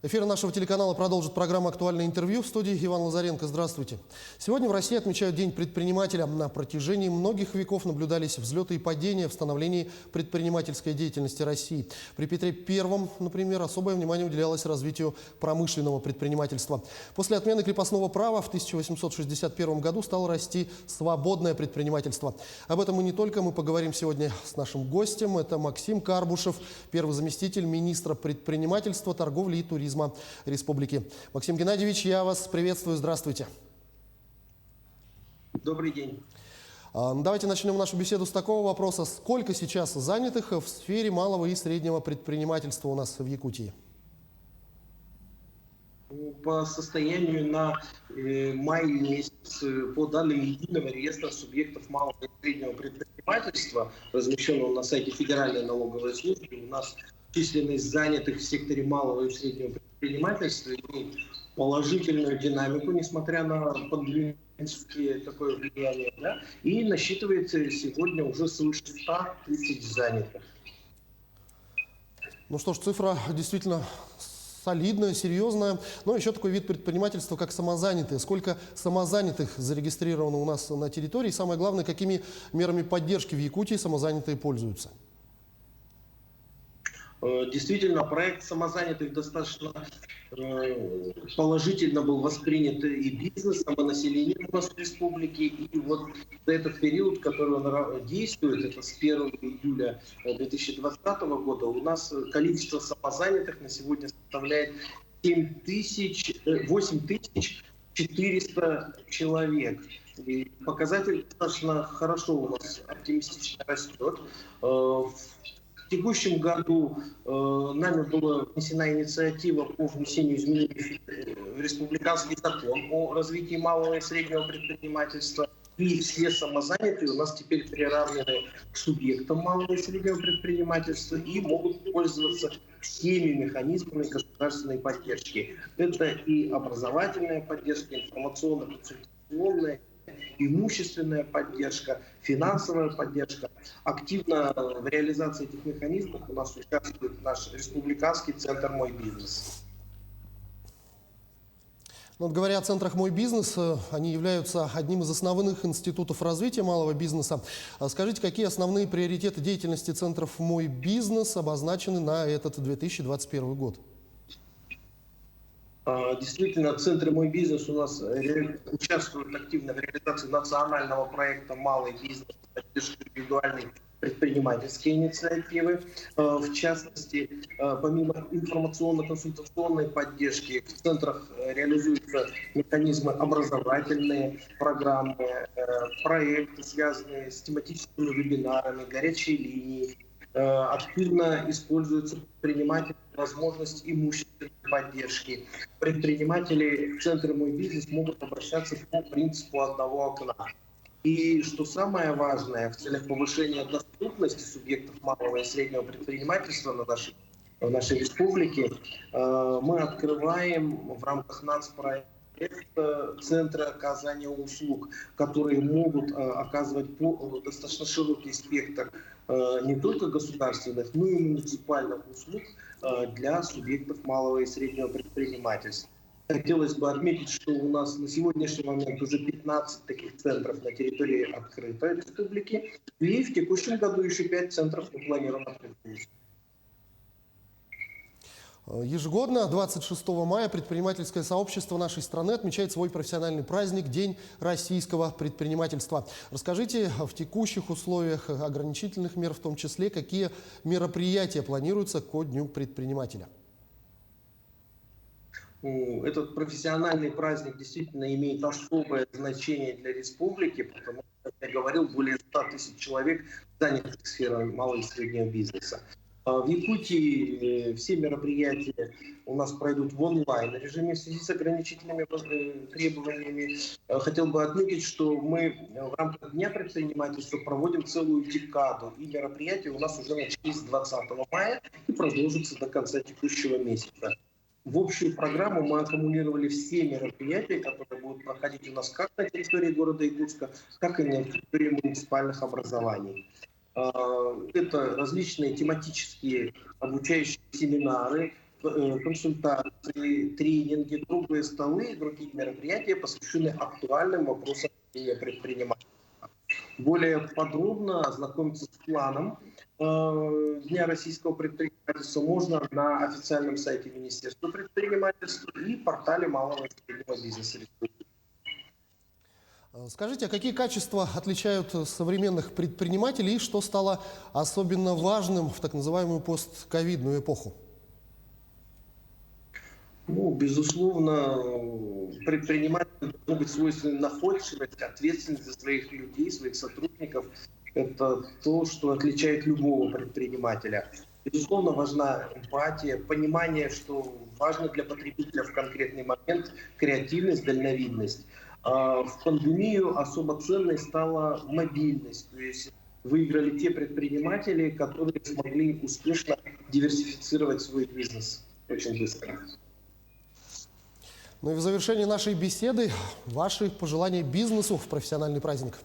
Эфир нашего телеканала продолжит программа «Актуальное интервью». В студии Иван Лазаренко. Здравствуйте. Сегодня в России отмечают День предпринимателя. На протяжении многих веков наблюдались взлеты и падения в становлении предпринимательской деятельности России. При Петре I, например, особое внимание уделялось развитию промышленного предпринимательства. После отмены крепостного права в 1861 году стало расти свободное предпринимательство. Об этом и не только. Мы поговорим сегодня с нашим гостем. Это Максим Карбушев, первый заместитель министра предпринимательства, торговли и туризма Республики. Максим Геннадьевич, я вас приветствую. Здравствуйте. Добрый день. Давайте начнем нашу беседу с такого вопроса. Сколько сейчас занятых в сфере малого и среднего предпринимательства у нас в Якутии? По состоянию на май месяц, по данным Единого реестра субъектов малого и среднего предпринимательства, размещенного на сайте Федеральной налоговой службы, у нас численность занятых в секторе малого и среднего предпринимательства имеет положительную динамику, несмотря на пандемическое такое влияние, да, и насчитывается сегодня уже свыше 100 тысяч занятых. Ну что ж, цифра действительно солидная, серьезная. Но еще такой вид предпринимательства, как самозанятые. Сколько самозанятых зарегистрировано у нас на территории? И самое главное, какими мерами поддержки в Якутии самозанятые пользуются? Действительно, проект самозанятых достаточно положительно был воспринят и бизнесом, и населением у нас в республике. И вот за этот период, который он действует, это с 1 июля 2020 года, у нас количество самозанятых на сегодня составляет 8400 человек. И показатель достаточно хорошо у нас оптимистично растет. В текущем году нами была внесена инициатива по внесению изменений в республиканский закон о развитии малого и среднего предпринимательства. И все самозанятые у нас теперь приравнены к субъектам малого и среднего предпринимательства и могут пользоваться всеми механизмами государственной поддержки. Это и образовательная поддержка, информационно-консультационная, имущественная поддержка, финансовая поддержка. Активно в реализации этих механизмов у нас участвует наш республиканский центр «Мой бизнес». Вот говоря о центрах «Мой бизнес», они являются одним из основных институтов развития малого бизнеса. Скажите, какие основные приоритеты деятельности центров «Мой бизнес» обозначены на этот 2021 год? Действительно, центры «Мой бизнес» у нас участвуют активно в реализации национального проекта «Малый бизнес», поддержка индивидуальной предпринимательские инициативы. В частности, помимо информационно-консультационной поддержки, в центрах реализуются механизмы образовательные, программы, проекты, связанные с тематическими вебинарами, горячей линией. Активно используется предприниматель возможность имущественной поддержки. Предприниматели в центре «Мой бизнес» могут обращаться по принципу одного окна. И что самое важное, в целях повышения доступности субъектов малого и среднего предпринимательства в нашей республике, мы открываем в рамках нацпроекта центры оказания услуг, которые могут оказывать достаточно широкий спектр не только государственных, но и муниципальных услуг для субъектов малого и среднего предпринимательства. Хотелось бы отметить, что у нас на сегодняшний момент уже 15 таких центров на территории открытой республики, и в текущем году еще 5 центров мы планируем открыть. Ежегодно, 26 мая, предпринимательское сообщество нашей страны отмечает свой профессиональный праздник – День российского предпринимательства. Расскажите, в текущих условиях ограничительных мер, в том числе, какие мероприятия планируются ко Дню предпринимателя? Этот профессиональный праздник действительно имеет особое значение для республики, потому что, как я говорил, более 100 тысяч человек занятых в сфере малого и среднего бизнеса. В Якутии все мероприятия у нас пройдут в онлайн-режиме в связи с ограничительными требованиями. Хотел бы отметить, что мы в рамках Дня предпринимательства проводим целую декаду, и мероприятия у нас уже начались с 20 мая и продолжатся до конца текущего месяца. В общую программу мы аккумулировали все мероприятия, которые будут проходить у нас как на территории города Якутска, так и на территории муниципальных образований. Это различные тематические обучающие семинары, консультации, тренинги, круглые столы и другие мероприятия, посвященные актуальным вопросам предпринимательства. Более подробно ознакомиться с планом Дня российского предпринимательства можно на официальном сайте Министерства предпринимательства и портале малого и среднего бизнеса республики. Скажите, а какие качества отличают современных предпринимателей и что стало особенно важным в так называемую постковидную эпоху? Ну, безусловно, предпринимателю должна быть свойственна находчивость, ответственность за своих людей, своих сотрудников. Это то, что отличает любого предпринимателя. Безусловно, важна эмпатия, понимание, что важно для потребителя в конкретный момент, креативность, дальновидность. А в пандемию особо ценной стала мобильность. То есть выиграли те предприниматели, которые смогли успешно диверсифицировать свой бизнес очень быстро. Ну и в завершении нашей беседы ваши пожелания бизнесу в профессиональный праздник.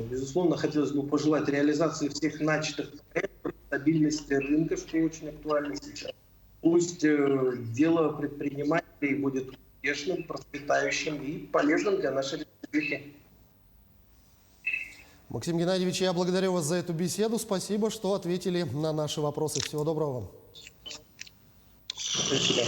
Безусловно, хотелось бы пожелать реализации всех начатых проектов, стабильности рынка, что очень актуально сейчас. Пусть дело предпринимателей будет успешным, процветающим и полезным для нашей республики. Максим Геннадьевич, я благодарю вас за эту беседу. Спасибо, что ответили на наши вопросы. Всего доброго вам. Спасибо.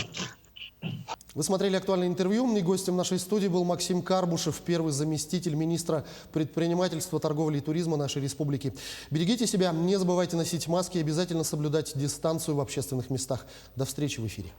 Вы смотрели актуальное интервью. И гостем нашей студии был Максим Карбушев, первый заместитель министра предпринимательства, торговли и туризма нашей республики. Берегите себя, не забывайте носить маски и обязательно соблюдать дистанцию в общественных местах. До встречи в эфире.